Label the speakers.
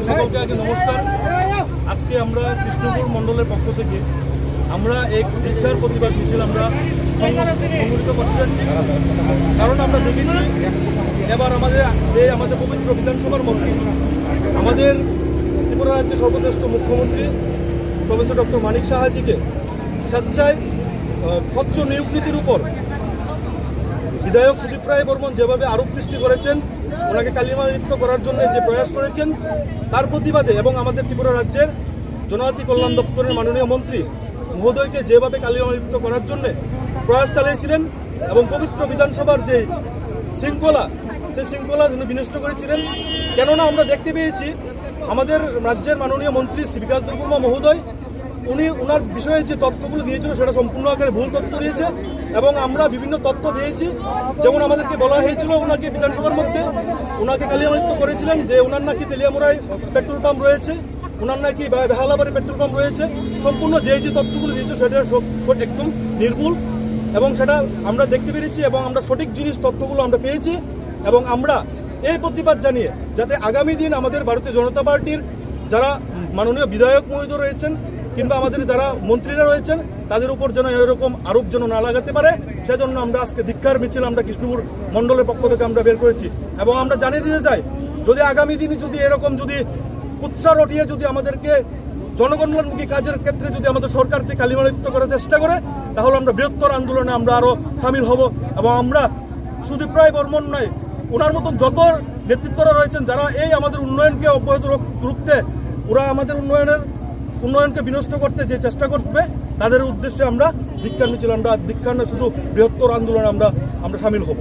Speaker 1: সকলকে আগে নমস্কার। আজকে আমরা কৃষ্ণপুর মণ্ডলের পক্ষ থেকে আমরা এক দীক্ষার প্রতিবাদ মিছিল আমরা সংগঠিত করতে যাচ্ছি। কারণ আমরা দেখেছি এবার আমাদের পবিত্র বিধানসভার মধ্যে আমাদের ত্রিপুরা রাজ্যের সর্বশ্রেষ্ঠ মুখ্যমন্ত্রী প্রফেসর ডক্টর মানিক সাহাজিকে স্বেচ্ছায় স্বচ্ছ নিয়োগ নীতির উপর বিধায়ক সুদীপ রায় বর্মন যেভাবে আরোপ সৃষ্টি করেছেন, ওনাকে কালিমালিপ্ত করার জন্য যে প্রয়াস করেছেন, তার প্রতিবাদে এবং আমাদের ত্রিপুরা রাজ্যের জনজাতি কল্যাণ দপ্তরের মাননীয় মন্ত্রী মহোদয়কে যেভাবে কালিমালিপ্ত করার জন্য প্রয়াস চালিয়েছিলেন এবং পবিত্র বিধানসভার যে শৃঙ্খলা, সেই শৃঙ্খলা তিনি বিনষ্ট করেছিলেন। কেননা আমরা দেখতে পেয়েছি আমাদের রাজ্যের মাননীয় মন্ত্রী শ্রী বিকাশ দেববর্মা মহোদয় ওনার বিষয়ে যে তথ্যগুলো দিয়েছিল সেটা সম্পূর্ণ আকারে ভুল তথ্য দিয়েছে এবং আমরা বিভিন্ন তথ্য পেয়েছি। যেমন আমাদেরকে বলা হয়েছিল ওনাকে বিধানসভার মধ্যে ওনাকে কালিমালিপ্ত করেছিলেন যে ওনার নাকি তেলিয়ামুড়ায় পেট্রোল পাম্প রয়েছে, ওনার নাকি বেহালাবাড়ি পেট্রোল পাম্প রয়েছে। সম্পূর্ণ যে তথ্যগুলো দিয়েছে সেটা একদম নির্ভুল এবং সেটা আমরা দেখতে পেরেছি এবং আমরা সঠিক তথ্যগুলো আমরা পেয়েছি এবং আমরা এই প্রতিবাদ জানিয়ে যাতে আগামী দিন আমাদের ভারতীয় জনতা পার্টির যারা মাননীয় বিধায়ক মহোদয় রয়েছেন কিংবা আমাদের যারা মন্ত্রীরা রয়েছেন তাদের উপর যেন এরকম আরোপ যেন না লাগাতে পারে, সেজন্য আমরা আজকে ধিক্কার মিছিল আমরা কৃষ্ণপুর মণ্ডলের পক্ষ থেকে আমরা বের করেছি। এবং আমরা জানিয়ে দিতে চাই যদি আগামী দিনে যদি এরকম যদি উৎসাহ রটিয়ে যদি আমাদেরকে জনকল্যাণমুখী কাজের ক্ষেত্রে যদি আমাদের সরকার যে কালিমালিপ্ত করার চেষ্টা করে, তাহলে আমরা বৃহত্তর আন্দোলনে আমরা আরও সামিল হব এবং আমরা সুদীপ রায় বর্মন নয়, ওনার মতন যত নেতৃত্বরা রয়েছেন যারা এই আমাদের উন্নয়নকে অব্যাহত রুখতে ওরা আমাদের উন্নয়নকে বিনষ্ট করতে যে চেষ্টা করবে, তাদের উদ্দেশ্যে আমরা ধিক্কার মিছিল, আমরা ধিক্কার না শুধু বৃহত্তর আন্দোলনে আমরা সামিল হব।